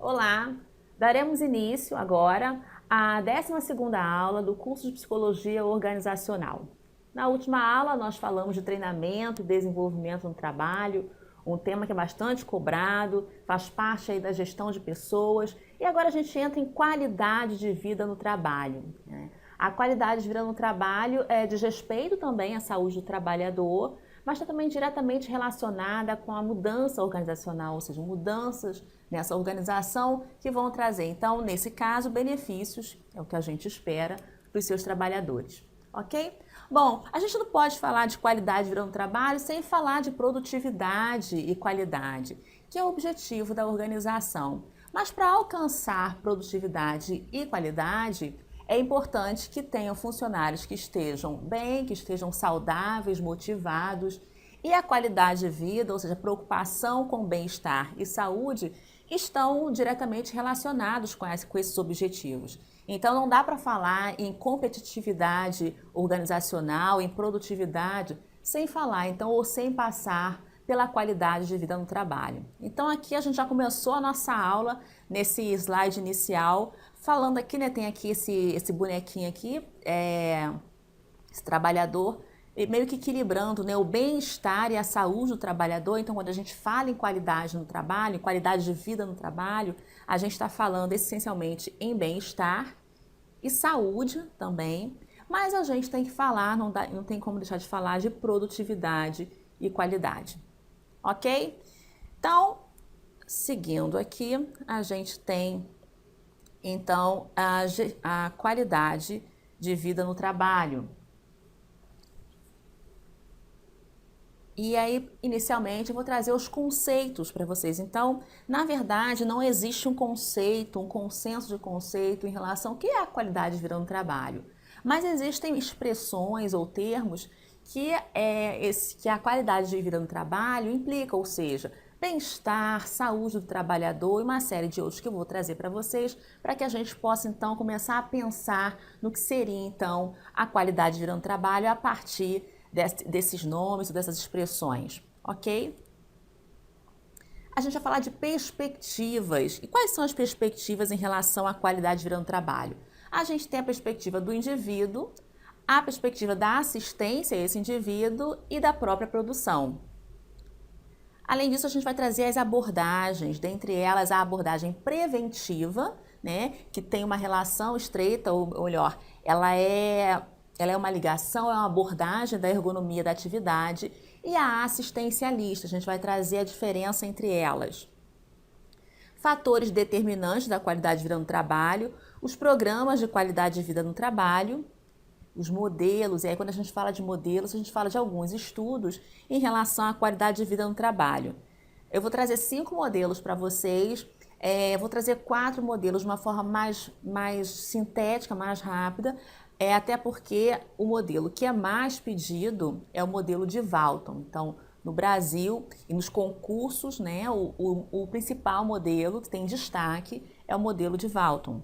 Olá! Daremos início agora à 12ª aula do curso de Psicologia Organizacional. Na última aula nós falamos de treinamento e desenvolvimento no trabalho, um tema que é bastante cobrado, faz parte aí da gestão de pessoas, e agora a gente entra em qualidade de vida no trabalho, né? A qualidade de vida no trabalho diz respeito também à saúde do trabalhador, mas está também diretamente relacionada com a mudança organizacional, ou seja, mudanças nessa organização que vão trazer, então, nesse caso, benefícios, é o que a gente espera para os seus trabalhadores, ok? Bom, a gente não pode falar de qualidade de vida no trabalho sem falar de produtividade e qualidade, que é o objetivo da organização. Mas para alcançar produtividade e qualidade, é importante que tenham funcionários que estejam bem, que estejam saudáveis, motivados, e a qualidade de vida, ou seja, preocupação com bem-estar e saúde, estão diretamente relacionados com esses objetivos. Então não dá para falar em competitividade organizacional, em produtividade, sem falar, então, ou sem passar pela qualidade de vida no trabalho. Então aqui a gente já começou a nossa aula nesse slide inicial, falando aqui, né, tem aqui esse bonequinho aqui, esse trabalhador, meio que equilibrando, né, o bem-estar e a saúde do trabalhador. Então, quando a gente fala em qualidade no trabalho, em qualidade de vida no trabalho, a gente está falando essencialmente em bem-estar e saúde também, mas a gente tem que falar, não tem como deixar de falar de produtividade e qualidade, ok? Então, seguindo aqui, a gente tem, então, a qualidade de vida no trabalho. E aí, inicialmente, eu vou trazer os conceitos para vocês. Então, na verdade, não existe um conceito, um consenso de conceito em relação ao que é a qualidade de vida no trabalho. Mas existem expressões ou termos que a qualidade de vida no trabalho implica, ou seja, bem-estar, saúde do trabalhador e uma série de outros que eu vou trazer para vocês, para que a gente possa, então, começar a pensar no que seria, então, a qualidade de vida no trabalho a partir desses nomes, dessas expressões, ok? A gente vai falar de perspectivas. E quais são as perspectivas em relação à qualidade de vida no trabalho? A gente tem a perspectiva do indivíduo, a perspectiva da assistência a esse indivíduo e da própria produção. Além disso, a gente vai trazer as abordagens, dentre elas a abordagem preventiva, né, que tem uma relação estreita, ou melhor, ela é uma ligação, é uma abordagem da ergonomia da atividade, e a assistencialista, a gente vai trazer a diferença entre elas. Fatores determinantes da qualidade de vida no trabalho, os programas de qualidade de vida no trabalho, os modelos, e aí quando a gente fala de modelos, a gente fala de alguns estudos em relação à qualidade de vida no trabalho. Eu vou trazer 5 modelos para vocês, vou trazer 4 modelos de uma forma mais sintética, mais rápida, até porque o modelo que é mais pedido é o modelo de Walton. Então, no Brasil e nos concursos, né, o principal modelo que tem destaque é o modelo de Walton.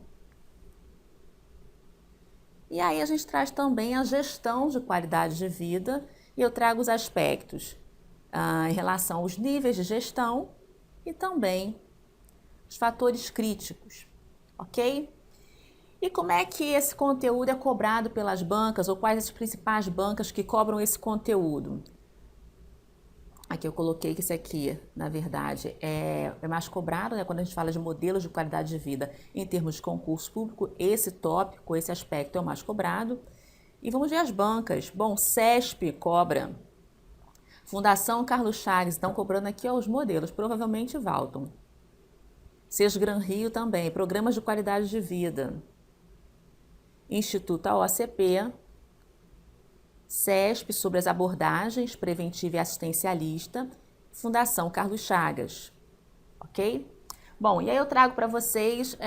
E aí a gente traz também a gestão de qualidade de vida, e eu trago os aspectos em relação aos níveis de gestão e também os fatores críticos, ok? E como é que esse conteúdo é cobrado pelas bancas, ou quais as principais bancas que cobram esse conteúdo? Aqui eu coloquei que esse aqui, na verdade, é mais cobrado, né, quando a gente fala de modelos de qualidade de vida em termos de concurso público, esse tópico, esse aspecto é o mais cobrado. E vamos ver as bancas. Bom, CESP cobra, Fundação Carlos Chagas, estão cobrando aqui os modelos, provavelmente Walton. Sesgran Rio também, programas de qualidade de vida. Instituto OCP, CESP sobre as abordagens preventiva e assistencialista, Fundação Carlos Chagas, ok? Bom, e aí eu trago para vocês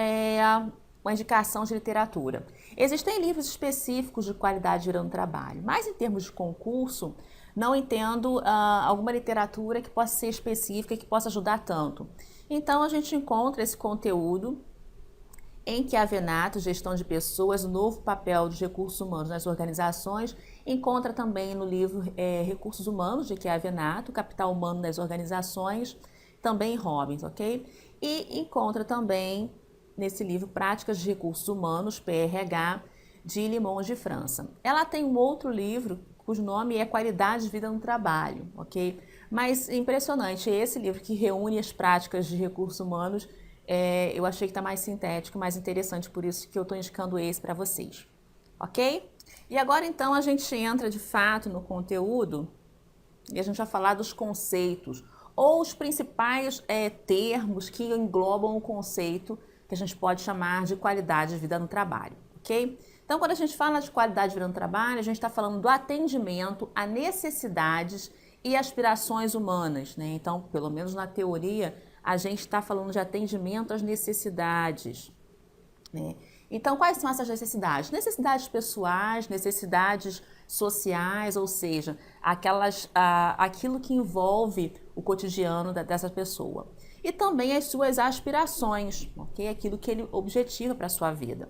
uma indicação de literatura. Existem livros específicos de qualidade de vida no trabalho, mas em termos de concurso, não entendo alguma literatura que possa ser específica e que possa ajudar tanto. Então, a gente encontra esse conteúdo em que a Avenato, Gestão de Pessoas, o novo papel dos recursos humanos nas organizações, encontra também no livro Recursos Humanos, de que a Avenato, Capital Humano das Organizações, também Robbins, ok? E encontra também nesse livro Práticas de Recursos Humanos, PRH, de Limões de França. Ela tem um outro livro cujo nome é Qualidade de Vida no Trabalho, ok? Mas impressionante, esse livro que reúne as práticas de recursos humanos, eu achei que está mais sintético, mais interessante, por isso que eu estou indicando esse para vocês, ok? E agora então a gente entra de fato no conteúdo e a gente vai falar dos conceitos ou os principais termos que englobam o conceito que a gente pode chamar de qualidade de vida no trabalho, ok? Então, quando a gente fala de qualidade de vida no trabalho, a gente está falando do atendimento a necessidades e aspirações humanas, né? Então, pelo menos na teoria, a gente está falando de atendimento às necessidades, né? Então, quais são essas necessidades? Necessidades pessoais, necessidades sociais, ou seja, aquilo que envolve o cotidiano dessa pessoa. E também as suas aspirações, ok? Aquilo que ele objetiva para a sua vida.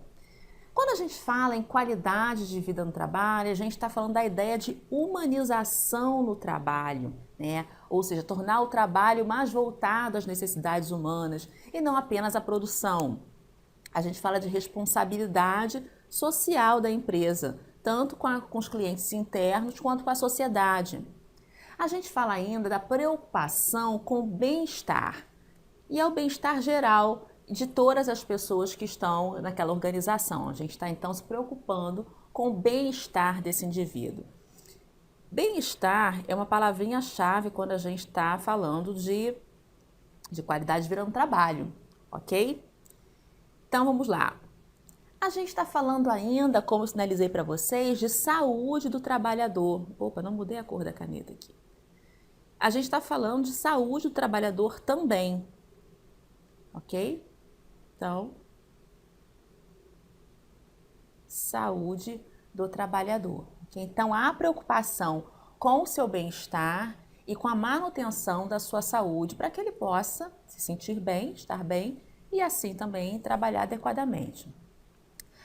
Quando a gente fala em qualidade de vida no trabalho, a gente está falando da ideia de humanização no trabalho, né? Ou seja, tornar o trabalho mais voltado às necessidades humanas e não apenas à produção. A gente fala de responsabilidade social da empresa, tanto com os clientes internos quanto com a sociedade. A gente fala ainda da preocupação com o bem-estar, e é o bem-estar geral de todas as pessoas que estão naquela organização. A gente está então se preocupando com o bem-estar desse indivíduo. Bem-estar é uma palavrinha-chave quando a gente está falando de qualidade de vida no trabalho, ok? Então vamos lá. A gente está falando ainda, como eu sinalizei para vocês, de saúde do trabalhador. Opa, não mudei a cor da caneta aqui. A gente está falando de saúde do trabalhador também, ok? Então, saúde do trabalhador. Okay? Então, há preocupação com o seu bem-estar e com a manutenção da sua saúde para que ele possa se sentir bem, estar bem e assim também trabalhar adequadamente.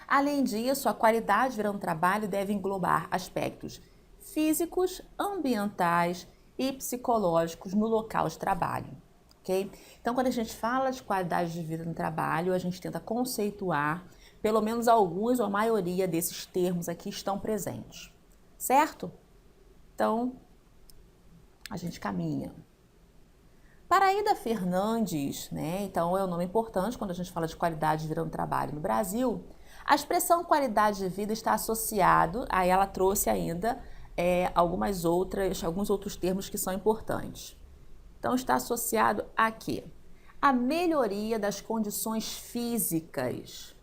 Além disso, a qualidade de vida no trabalho deve englobar aspectos físicos, ambientais e psicológicos no local de trabalho. Okay? Então, quando a gente fala de qualidade de vida no trabalho, a gente tenta conceituar pelo menos alguns ou a maioria desses termos aqui estão presentes, certo? Então, a gente caminha. Paraída Fernandes, né? Então é um nome importante quando a gente fala de qualidade de vida no trabalho no Brasil. A expressão qualidade de vida está associado, aí ela trouxe ainda alguns outros termos que são importantes. Então, está associado a quê? A melhoria das condições físicas.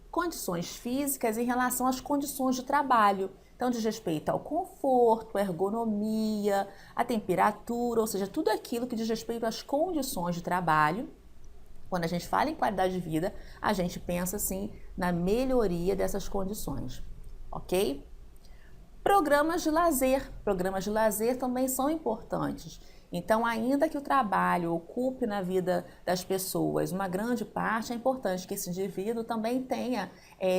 Condições físicas em relação às condições de trabalho. Então, diz respeito ao conforto, à ergonomia, à temperatura, ou seja, tudo aquilo que diz respeito às condições de trabalho. Quando a gente fala em qualidade de vida, a gente pensa, assim, na melhoria dessas condições, ok? Programas de lazer. Programas de lazer também são importantes. Então, ainda que o trabalho ocupe na vida das pessoas uma grande parte, é importante que esse indivíduo também tenha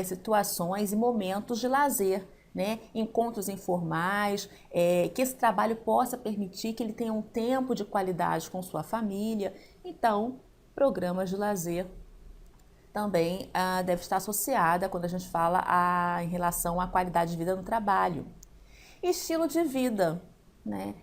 situações e momentos de lazer, né? Encontros informais, que esse trabalho possa permitir que ele tenha um tempo de qualidade com sua família. Então, programas de lazer também deve estar associada quando a gente fala em relação à qualidade de vida no trabalho. Estilo de vida, né?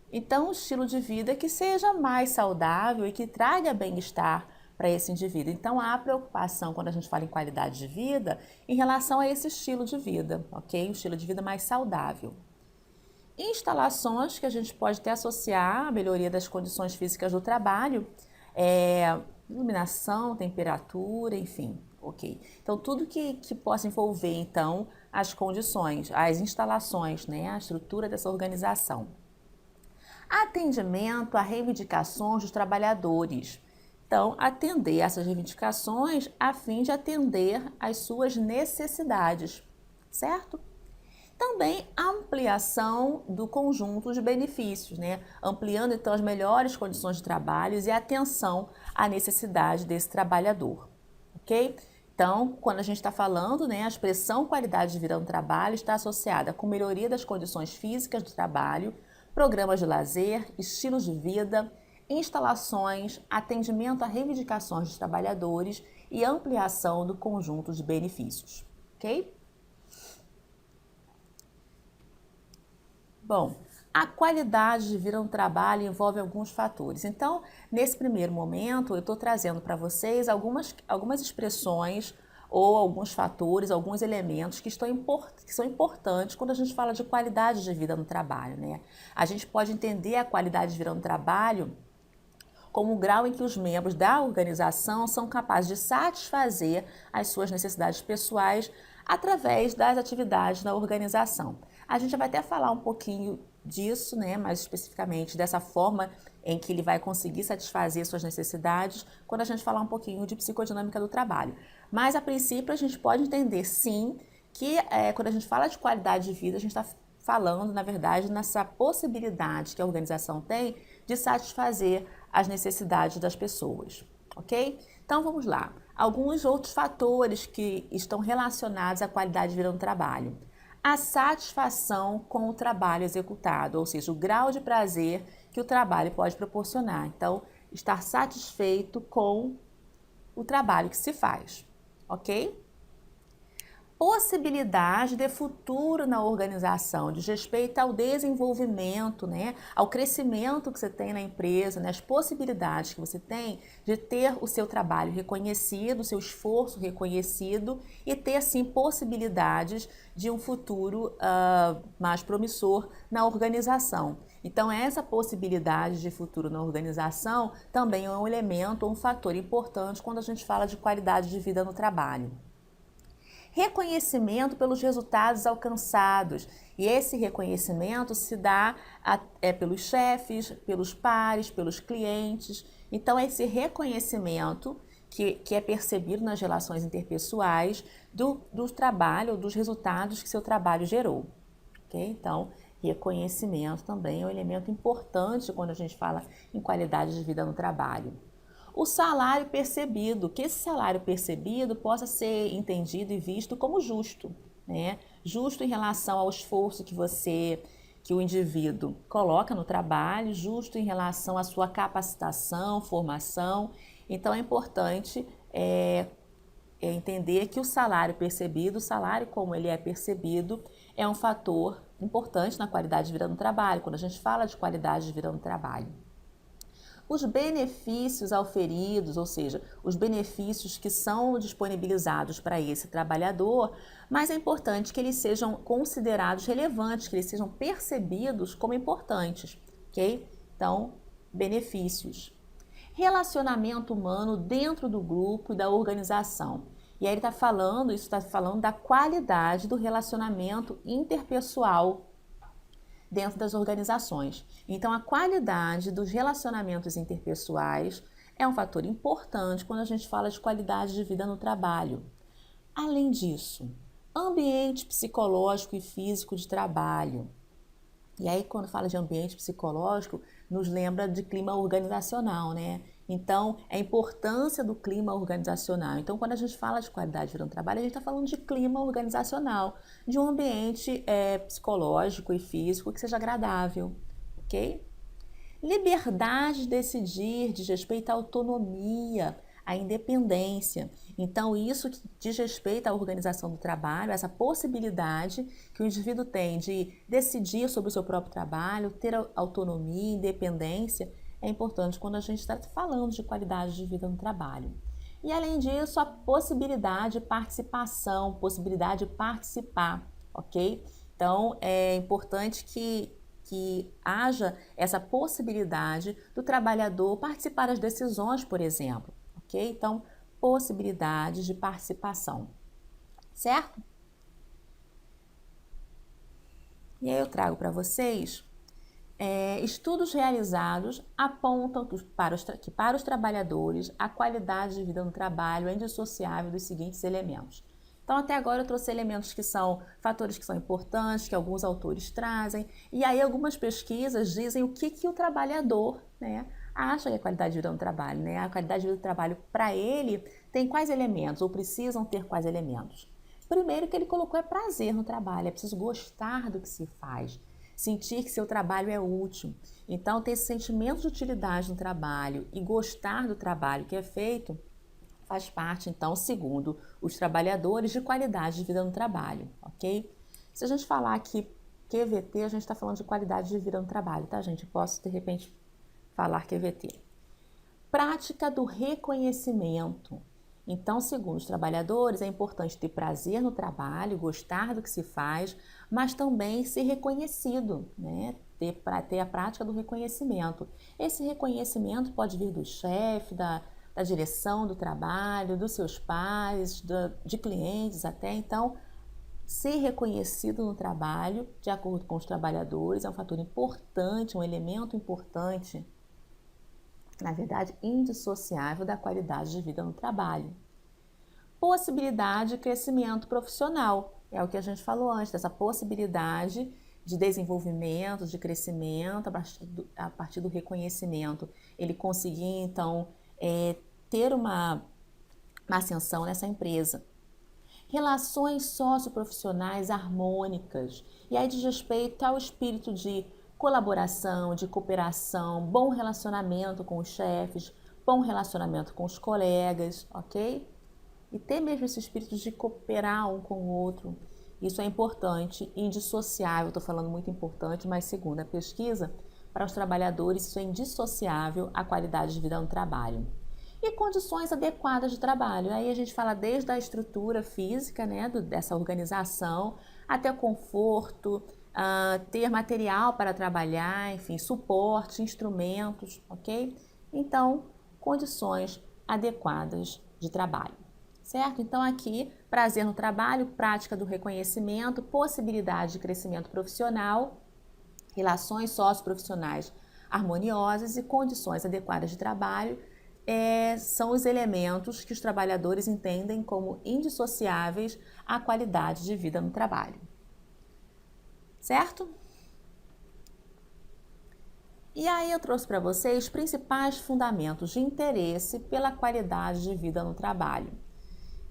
Então, um estilo de vida que seja mais saudável e que traga bem-estar para esse indivíduo. Então, há preocupação quando a gente fala em qualidade de vida em relação a esse estilo de vida, ok? Um estilo de vida mais saudável. Instalações que a gente pode até associar à melhoria das condições físicas do trabalho, iluminação, temperatura, enfim, ok? Então, tudo que possa envolver, então, as condições, as instalações, né? A estrutura dessa organização. Atendimento a reivindicações dos trabalhadores. Então, atender essas reivindicações a fim de atender às suas necessidades, certo? Também ampliação do conjunto de benefícios, né? Ampliando então as melhores condições de trabalho e atenção à necessidade desse trabalhador, ok? Então, quando a gente está falando, né, a expressão qualidade de vida no trabalho está associada com melhoria das condições físicas do trabalho, programas de lazer, estilos de vida, instalações, atendimento a reivindicações dos trabalhadores e ampliação do conjunto de benefícios, ok? Bom, a qualidade de vida no trabalho envolve alguns fatores. Então, nesse primeiro momento, eu estou trazendo para vocês algumas expressões ou alguns fatores, alguns elementos que são importantes quando a gente fala de qualidade de vida no trabalho, né? A gente pode entender a qualidade de vida no trabalho como o grau em que os membros da organização são capazes de satisfazer as suas necessidades pessoais através das atividades da organização. A gente vai até falar um pouquinho disso, né, mais especificamente dessa forma em que ele vai conseguir satisfazer suas necessidades quando a gente falar um pouquinho de psicodinâmica do trabalho. Mas, a princípio, a gente pode entender, sim, que quando a gente fala de qualidade de vida, a gente está falando, na verdade, nessa possibilidade que a organização tem de satisfazer as necessidades das pessoas, ok? Então, vamos lá. Alguns outros fatores que estão relacionados à qualidade de vida no trabalho. A satisfação com o trabalho executado, ou seja, o grau de prazer que o trabalho pode proporcionar. Então, estar satisfeito com o trabalho que se faz, ok? Possibilidade de futuro na organização, diz respeito ao desenvolvimento, né, ao crescimento que você tem na empresa, né, as possibilidades que você tem de ter o seu trabalho reconhecido, o seu esforço reconhecido e ter, assim, possibilidades de um futuro mais promissor na organização. Então, essa possibilidade de futuro na organização também é um elemento, um fator importante quando a gente fala de qualidade de vida no trabalho. Reconhecimento pelos resultados alcançados. E esse reconhecimento se dá pelos chefes, pelos pares, pelos clientes. Então, esse reconhecimento que é percebido nas relações interpessoais do trabalho, dos resultados que seu trabalho gerou. Okay? Então, reconhecimento também é um elemento importante quando a gente fala em qualidade de vida no trabalho. O salário percebido, que esse salário percebido possa ser entendido e visto como justo, né? Justo em relação ao esforço que o indivíduo coloca no trabalho, justo em relação à sua capacitação, formação. Então, é importante entender que o salário percebido, o salário como ele é percebido, é um fator importante na qualidade de vida no trabalho, quando a gente fala de qualidade de vida no trabalho. Os benefícios auferidos, ou seja, os benefícios que são disponibilizados para esse trabalhador, mas é importante que eles sejam considerados relevantes, que eles sejam percebidos como importantes, ok? Então, benefícios. Relacionamento humano dentro do grupo e da organização. E aí ele está falando da qualidade do relacionamento interpessoal dentro das organizações. Então, a qualidade dos relacionamentos interpessoais é um fator importante quando a gente fala de qualidade de vida no trabalho. Além disso, ambiente psicológico e físico de trabalho. E aí, quando fala de ambiente psicológico, nos lembra de clima organizacional, né? Então, a importância do clima organizacional. Então, quando a gente fala de qualidade de vida no trabalho, a gente está falando de clima organizacional, de um ambiente psicológico e físico que seja agradável, ok? Liberdade de decidir, diz respeito à autonomia, à independência. Então, isso que diz respeito à organização do trabalho, essa possibilidade que o indivíduo tem de decidir sobre o seu próprio trabalho, ter autonomia, independência, é importante quando a gente está falando de qualidade de vida no trabalho. E, além disso, a possibilidade de participação, possibilidade de participar, ok? Então, é importante que haja essa possibilidade do trabalhador participar das decisões, por exemplo, ok? Então, possibilidades de participação, certo? E aí eu trago para vocês estudos realizados apontam que para os trabalhadores a qualidade de vida no trabalho é indissociável dos seguintes elementos. Então, até agora eu trouxe elementos que são fatores que são importantes, que alguns autores trazem, e aí algumas pesquisas dizem o que o trabalhador, né, acha que é qualidade de vida no trabalho, né? A qualidade de vida do trabalho para ele tem quais elementos, ou precisam ter quais elementos? Primeiro que ele colocou é prazer no trabalho, é preciso gostar do que se faz. sentir que seu trabalho é útil. Então, ter esse sentimento de utilidade no trabalho e gostar do trabalho que é feito faz parte, então, segundo os trabalhadores, de qualidade de vida no trabalho, ok? Se a gente falar aqui QVT, a gente está falando de qualidade de vida no trabalho, tá, gente? Eu posso, de repente, falar QVT. Prática do reconhecimento. Então, segundo os trabalhadores, é importante ter prazer no trabalho, gostar do que se faz, mas também ser reconhecido, né? Ter a prática do reconhecimento. Esse reconhecimento pode vir do chefe, da direção do trabalho, dos seus pares, de clientes até. Então, ser reconhecido no trabalho, de acordo com os trabalhadores, é um fator importante, um elemento importante, na verdade, indissociável da qualidade de vida no trabalho. Possibilidade de crescimento profissional, é o que a gente falou antes, essa possibilidade de desenvolvimento, de crescimento a partir do reconhecimento. Ele conseguir, então, ter uma ascensão nessa empresa. Relações socioprofissionais harmônicas, e aí diz respeito ao espírito de colaboração, de cooperação, bom relacionamento com os chefes, bom relacionamento com os colegas, ok? E ter mesmo esse espírito de cooperar um com o outro, isso é importante, indissociável, estou falando muito importante, mas segundo a pesquisa, para os trabalhadores isso é indissociável à qualidade de vida no trabalho. E condições adequadas de trabalho. Aí a gente fala desde a estrutura física, né, dessa organização, até o conforto, ter material para trabalhar, enfim, suporte, instrumentos, ok? Então, condições adequadas de trabalho, certo? Então aqui, prazer no trabalho, prática do reconhecimento, possibilidade de crescimento profissional, relações socioprofissionais harmoniosas e condições adequadas de trabalho, são os elementos que os trabalhadores entendem como indissociáveis à qualidade de vida no trabalho. Certo? E aí eu trouxe para vocês os principais fundamentos de interesse pela qualidade de vida no trabalho.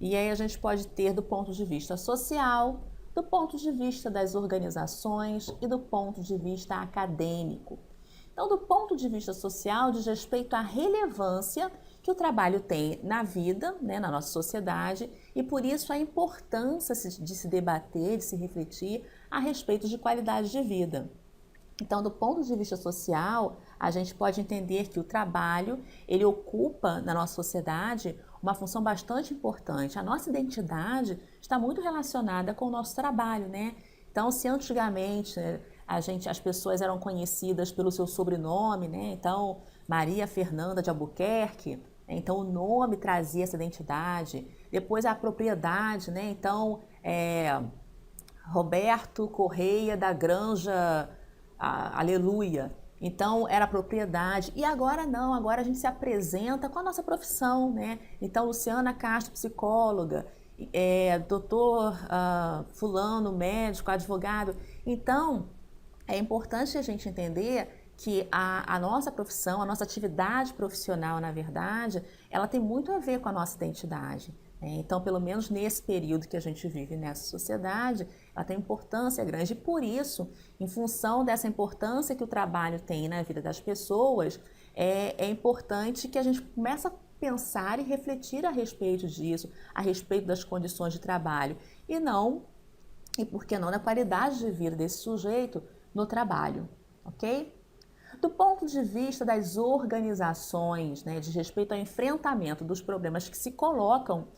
E aí a gente pode ter do ponto de vista social, do ponto de vista das organizações e do ponto de vista acadêmico. Então, do ponto de vista social, diz respeito à relevância que o trabalho tem na vida, né, na nossa sociedade, e por isso a importância de se debater, de se refletir a respeito de qualidade de vida. Então, do ponto de vista social, a gente pode entender que o trabalho, ele ocupa na nossa sociedade uma função bastante importante. A nossa identidade está muito relacionada com o nosso trabalho, né? Então, se antigamente as pessoas eram conhecidas pelo seu sobrenome, né? Então, Maria Fernanda de Albuquerque, né? Então o nome trazia essa identidade. Depois a propriedade, né? Então, Roberto Correia da Granja Aleluia. Então, era propriedade. E agora não, agora a gente se apresenta com a nossa profissão, né? Então, Luciana Castro, psicóloga, doutor fulano, médico, advogado. Então, é importante a gente entender que a nossa profissão, a nossa atividade profissional, na verdade, ela tem muito a ver com a nossa identidade. Então, pelo menos nesse período que a gente vive nessa sociedade, ela tem importância grande. E por isso, em função dessa importância que o trabalho tem na vida das pessoas, é importante que a gente comece a pensar e refletir a respeito disso, a respeito das condições de trabalho, e por que não, da qualidade de vida desse sujeito no trabalho, ok? Do ponto de vista das organizações, né, de respeito ao enfrentamento dos problemas que se colocam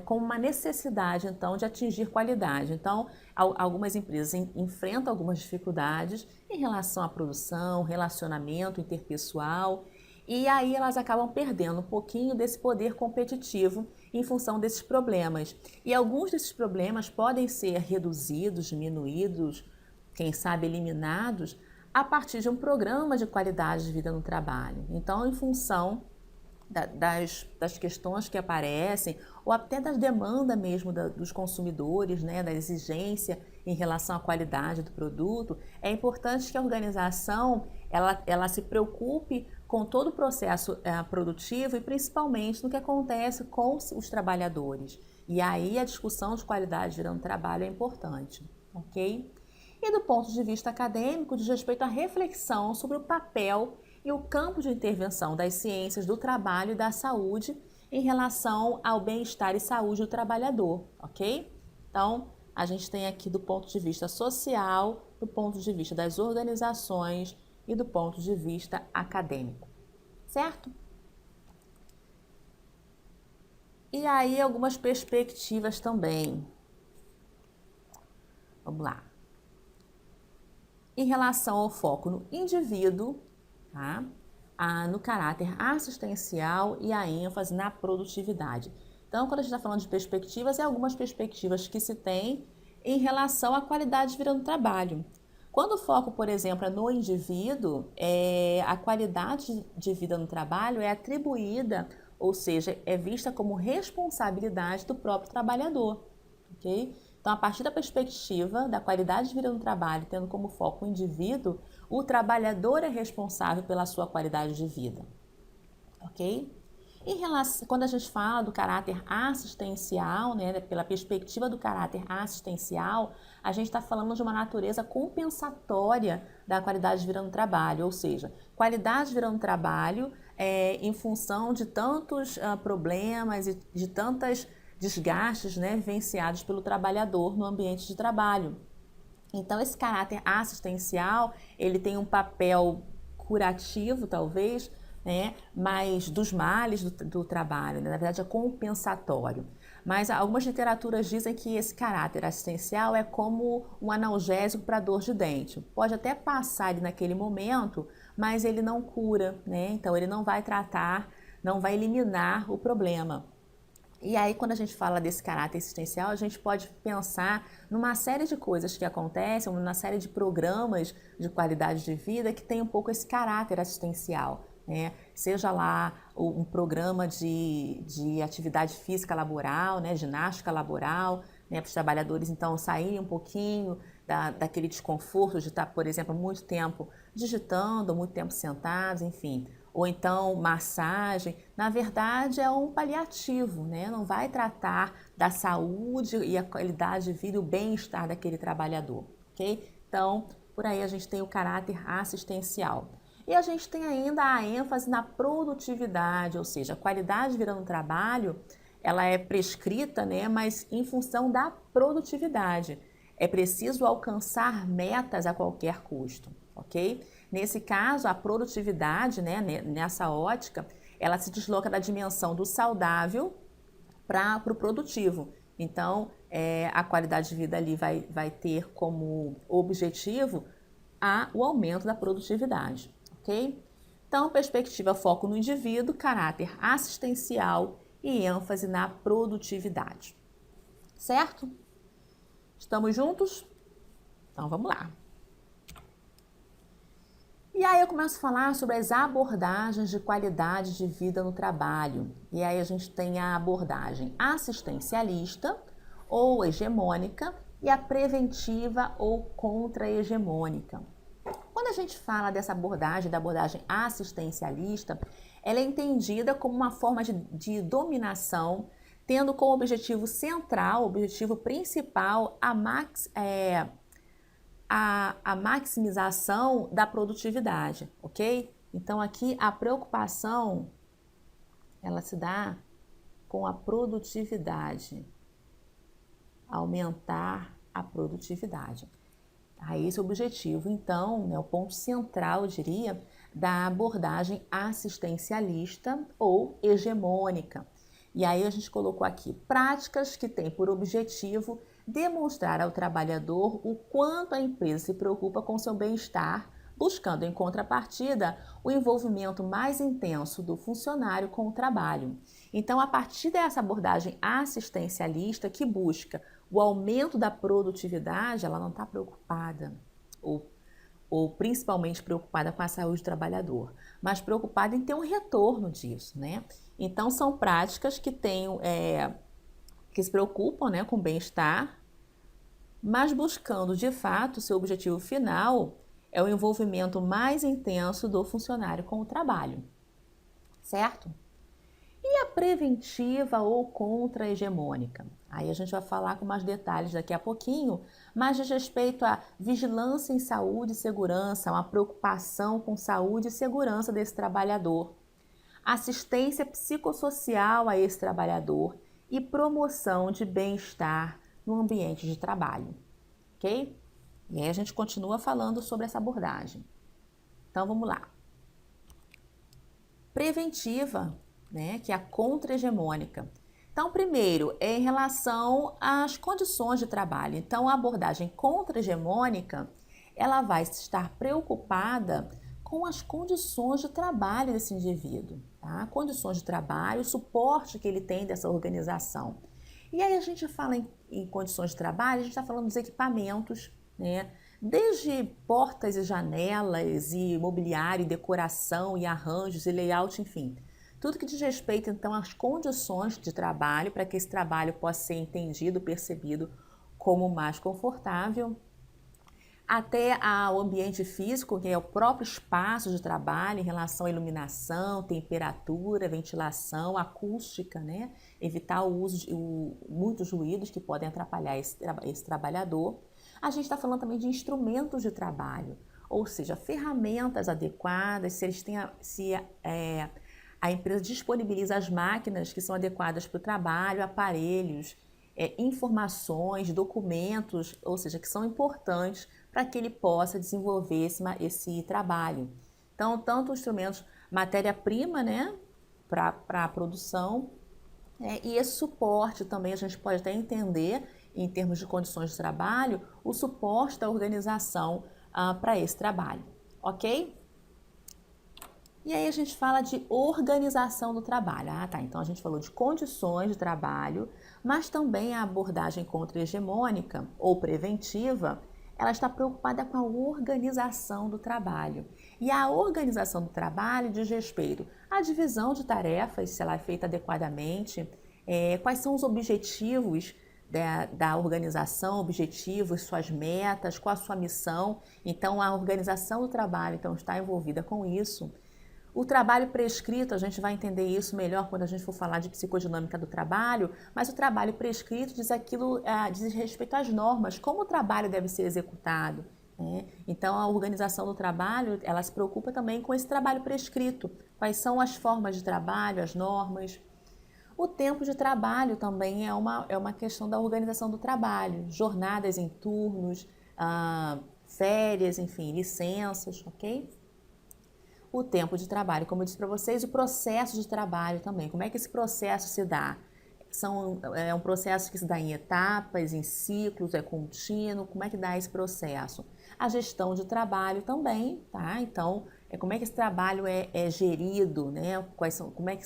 com uma necessidade, então, de atingir qualidade. Então, algumas empresas enfrentam algumas dificuldades em relação à produção, relacionamento interpessoal, e aí elas acabam perdendo um pouquinho desse poder competitivo em função desses problemas. E alguns desses problemas podem ser reduzidos, diminuídos, quem sabe eliminados, a partir de um programa de qualidade de vida no trabalho. Então, em função das questões que aparecem, ou até das demandas mesmo dos consumidores, né, da exigência em relação à qualidade do produto, é importante que a organização ela se preocupe com todo o processo produtivo e principalmente no que acontece com os trabalhadores. E aí a discussão de qualidade de vida no trabalho é importante, ok? E do ponto de vista acadêmico, diz respeito à reflexão sobre o papel e o campo de intervenção das ciências do trabalho e da saúde em relação ao bem-estar e saúde do trabalhador, ok? Então, a gente tem aqui do ponto de vista social, do ponto de vista das organizações e do ponto de vista acadêmico, certo? E aí algumas perspectivas também. Vamos lá. Em relação ao foco no indivíduo, tá? No caráter assistencial e a ênfase na produtividade. Então, quando a gente está falando de perspectivas, é algumas perspectivas que se tem em relação à qualidade de vida no trabalho. Quando o foco, por exemplo, é no indivíduo, a qualidade de vida no trabalho é atribuída, ou seja, é vista como responsabilidade do próprio trabalhador, ok? Então, a partir da perspectiva da qualidade de vida no trabalho, tendo como foco o indivíduo, o trabalhador é responsável pela sua qualidade de vida, ok? Quando a gente fala do caráter assistencial, né, pela perspectiva do caráter assistencial, a gente está falando de uma natureza compensatória da qualidade de vida no trabalho, ou seja, qualidade de vida no trabalho em função de tantos problemas e de tantos desgastes, né, vivenciados pelo trabalhador no ambiente de trabalho. Então, esse caráter assistencial, ele tem um papel curativo, talvez, né, mas dos males do trabalho, né? Na verdade é compensatório. Mas algumas literaturas dizem que esse caráter assistencial é como um analgésico para dor de dente. Pode até passar ali naquele momento, mas ele não cura, né? Então ele não vai tratar, não vai eliminar o problema. E aí, quando a gente fala desse caráter assistencial, a gente pode pensar numa série de coisas que acontecem, numa série de programas de qualidade de vida que tem um pouco esse caráter assistencial, né? Seja lá um programa de atividade física laboral, né? Ginástica laboral, né? Para os trabalhadores, então, saírem um pouquinho daquele desconforto de estar, por exemplo, muito tempo digitando, muito tempo sentados, enfim. Ou então massagem, na verdade é um paliativo, né? Não vai tratar da saúde e a qualidade de vida e o bem-estar daquele trabalhador, ok? Então, por aí a gente tem o caráter assistencial. E a gente tem ainda a ênfase na produtividade, ou seja, a qualidade de vida no trabalho, ela é prescrita, né? Mas em função da produtividade. É preciso alcançar metas a qualquer custo, ok? Nesse caso, a produtividade, né, nessa ótica, ela se desloca da dimensão do saudável para o produtivo. Então, a qualidade de vida ali vai ter como objetivo o aumento da produtividade, ok? Então, perspectiva foco no indivíduo, caráter assistencial e ênfase na produtividade. Certo? Estamos juntos? Então, vamos lá. E aí eu começo a falar sobre as abordagens de qualidade de vida no trabalho. E aí a gente tem a abordagem assistencialista ou hegemônica e a preventiva ou contra-hegemônica. Quando a gente fala dessa abordagem, da abordagem assistencialista, ela é entendida como uma forma de dominação, tendo como objetivo central, objetivo principal, a maximização da produtividade, ok? Então aqui a preocupação, ela se dá com a produtividade, aumentar a produtividade. Aí esse é o objetivo, então, né, o ponto central, eu diria, da abordagem assistencialista ou hegemônica. E aí a gente colocou aqui práticas que têm por objetivo demonstrar ao trabalhador o quanto a empresa se preocupa com seu bem-estar, buscando em contrapartida o envolvimento mais intenso do funcionário com o trabalho. Então, a partir dessa abordagem assistencialista que busca o aumento da produtividade, ela não está preocupada, ou principalmente preocupada com a saúde do trabalhador, mas preocupada em ter um retorno disso, né? Então, são práticas que que se preocupam, né, com o bem-estar, mas buscando, de fato, seu objetivo final é o envolvimento mais intenso do funcionário com o trabalho, certo? E a preventiva ou contra-hegemônica? Aí a gente vai falar com mais detalhes daqui a pouquinho, mas diz respeito à vigilância em saúde e segurança, uma preocupação com saúde e segurança desse trabalhador, assistência psicossocial a esse trabalhador e promoção de bem-estar no ambiente de trabalho, ok? E aí a gente continua falando sobre essa abordagem. Então vamos lá. Preventiva, né, que é a contra-hegemônica. Então, primeiro, é em relação às condições de trabalho. Então, a abordagem contra-hegemônica, ela vai estar preocupada com as condições de trabalho desse indivíduo, tá? Condições de trabalho, o suporte que ele tem dessa organização. E aí a gente fala em condições de trabalho, a gente está falando dos equipamentos, né? Desde portas e janelas, e mobiliário, e decoração, e arranjos, e layout, enfim. Tudo que diz respeito, então, às condições de trabalho, para que esse trabalho possa ser entendido, percebido como mais confortável, até ao ambiente físico, que é o próprio espaço de trabalho em relação à iluminação, temperatura, ventilação, acústica, né? Evitar o uso de muitos ruídos que podem atrapalhar esse trabalhador. A gente está falando também de instrumentos de trabalho, ou seja, ferramentas adequadas, se eles têm a empresa disponibiliza as máquinas que são adequadas para o trabalho, aparelhos, informações, documentos, ou seja, que são importantes para que ele possa desenvolver esse trabalho. Então, tanto instrumentos, matéria-prima, né, para a produção, e esse suporte também a gente pode até entender, em termos de condições de trabalho, o suporte da organização para esse trabalho, ok? E aí a gente fala de organização do trabalho. Ah, tá. Então a gente falou de condições de trabalho, mas também a abordagem contra-hegemônica ou preventiva, ela está preocupada com a organização do trabalho. E a organização do trabalho diz respeito à divisão de tarefas, se ela é feita adequadamente, quais são os objetivos da organização, objetivos, suas metas, qual a sua missão. Então a organização do trabalho então, está envolvida com isso. O trabalho prescrito, a gente vai entender isso melhor quando a gente for falar de psicodinâmica do trabalho, mas o trabalho prescrito diz respeito às normas, como o trabalho deve ser executado, né? Então, a organização do trabalho, ela se preocupa também com esse trabalho prescrito, quais são as formas de trabalho, as normas. O tempo de trabalho também é uma questão da organização do trabalho, jornadas em turnos, férias, enfim, licenças, ok? O tempo de trabalho, como eu disse para vocês, o processo de trabalho também. Como é que esse processo se dá? É um processo que se dá em etapas, em ciclos, é contínuo. Como é que dá esse processo? A gestão de trabalho também, tá? Então, como é que esse trabalho é gerido, né? Como é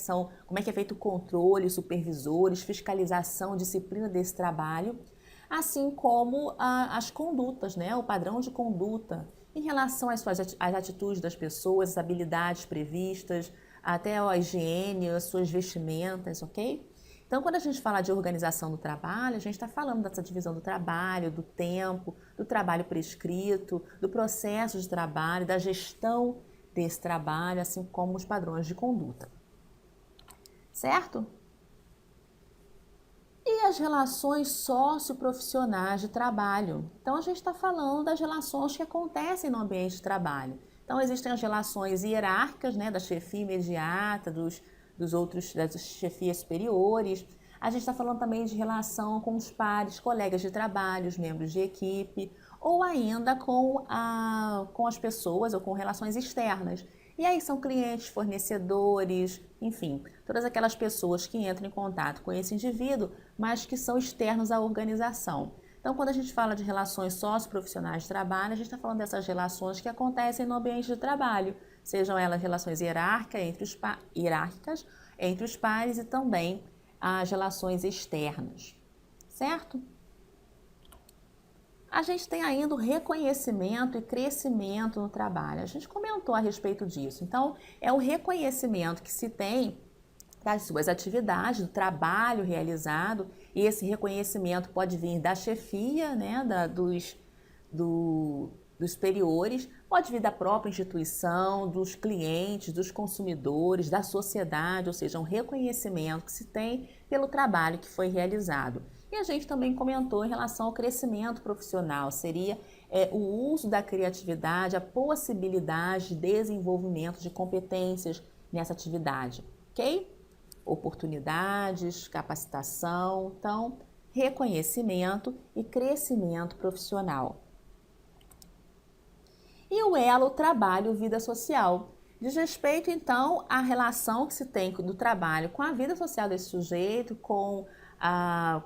que é feito o controle, supervisores, fiscalização, disciplina desse trabalho, assim como as condutas, né? O padrão de conduta em relação às atitudes das pessoas, as habilidades previstas, até a higiene, as suas vestimentas, ok? Então, quando a gente fala de organização do trabalho, a gente está falando dessa divisão do trabalho, do tempo, do trabalho prescrito, do processo de trabalho, da gestão desse trabalho, assim como os padrões de conduta. Certo? E as relações socioprofissionais de trabalho. Então, a gente está falando das relações que acontecem no ambiente de trabalho. Então, existem as relações hierárquicas, né, da chefia imediata, das chefias superiores. A gente está falando também de relação com os pares, colegas de trabalho, os membros de equipe, ou ainda com as pessoas ou com relações externas. E aí são clientes, fornecedores, enfim, todas aquelas pessoas que entram em contato com esse indivíduo, mas que são externos à organização. Então, quando a gente fala de relações socioprofissionais de trabalho, a gente está falando dessas relações que acontecem no ambiente de trabalho, sejam elas relações hierárquicas entre os pares e também as relações externas, certo? A gente tem ainda o reconhecimento e crescimento no trabalho. A gente comentou a respeito disso. Então, é o reconhecimento que se tem das suas atividades, do trabalho realizado, e esse reconhecimento pode vir da chefia, né, dos superiores, pode vir da própria instituição, dos clientes, dos consumidores, da sociedade, ou seja, um reconhecimento que se tem pelo trabalho que foi realizado. E a gente também comentou em relação ao crescimento profissional, seria o uso da criatividade, a possibilidade de desenvolvimento de competências nessa atividade, ok? Oportunidades, capacitação, então, reconhecimento e crescimento profissional. E o elo trabalho-vida social. Diz respeito, então, à relação que se tem do trabalho com a vida social desse sujeito, com a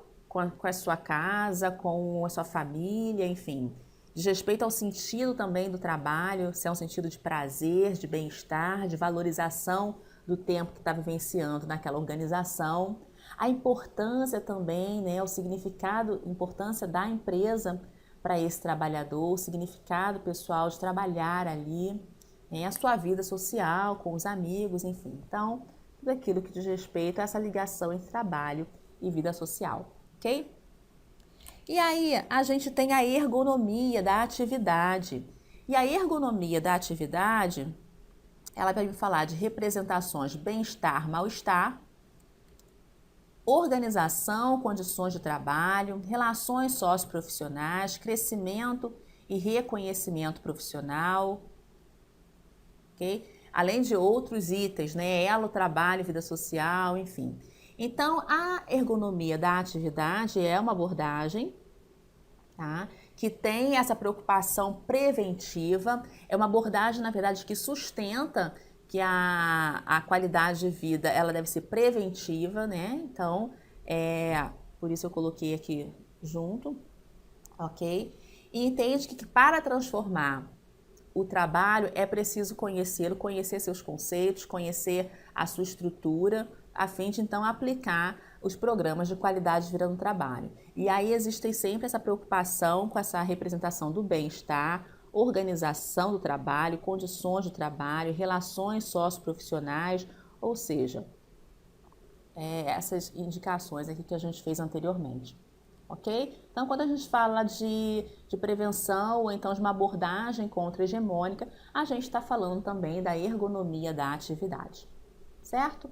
sua casa, com a sua família, enfim. Diz respeito ao sentido também do trabalho, se é um sentido de prazer, de bem-estar, de valorização do tempo que está vivenciando naquela organização. A importância também, né, o significado, importância da empresa para esse trabalhador, o significado pessoal de trabalhar ali, né, a sua vida social, com os amigos, enfim. Então, tudo aquilo que diz respeito a essa ligação entre trabalho e vida social, ok? E aí, a gente tem a ergonomia da atividade. E a ergonomia da atividade, ela vai me falar de representações bem-estar, mal-estar, organização, condições de trabalho, relações socioprofissionais, crescimento e reconhecimento profissional, ok? Além de outros itens, né? Elo, trabalho, vida social, enfim. Então, a ergonomia da atividade é uma abordagem, tá? Que tem essa preocupação preventiva, é uma abordagem, na verdade, que sustenta que a qualidade de vida ela deve ser preventiva, né? Então, por isso eu coloquei aqui junto, ok? E entende que para transformar o trabalho é preciso conhecê-lo, conhecer seus conceitos, conhecer a sua estrutura, a fim de então aplicar os programas de qualidade de vida no trabalho. E aí existe sempre essa preocupação com essa representação do bem-estar, organização do trabalho, condições de trabalho, relações socioprofissionais, ou seja, essas indicações aqui que a gente fez anteriormente, ok? Então, quando a gente fala de prevenção ou então de uma abordagem contra-hegemônica, a gente está falando também da ergonomia da atividade, certo?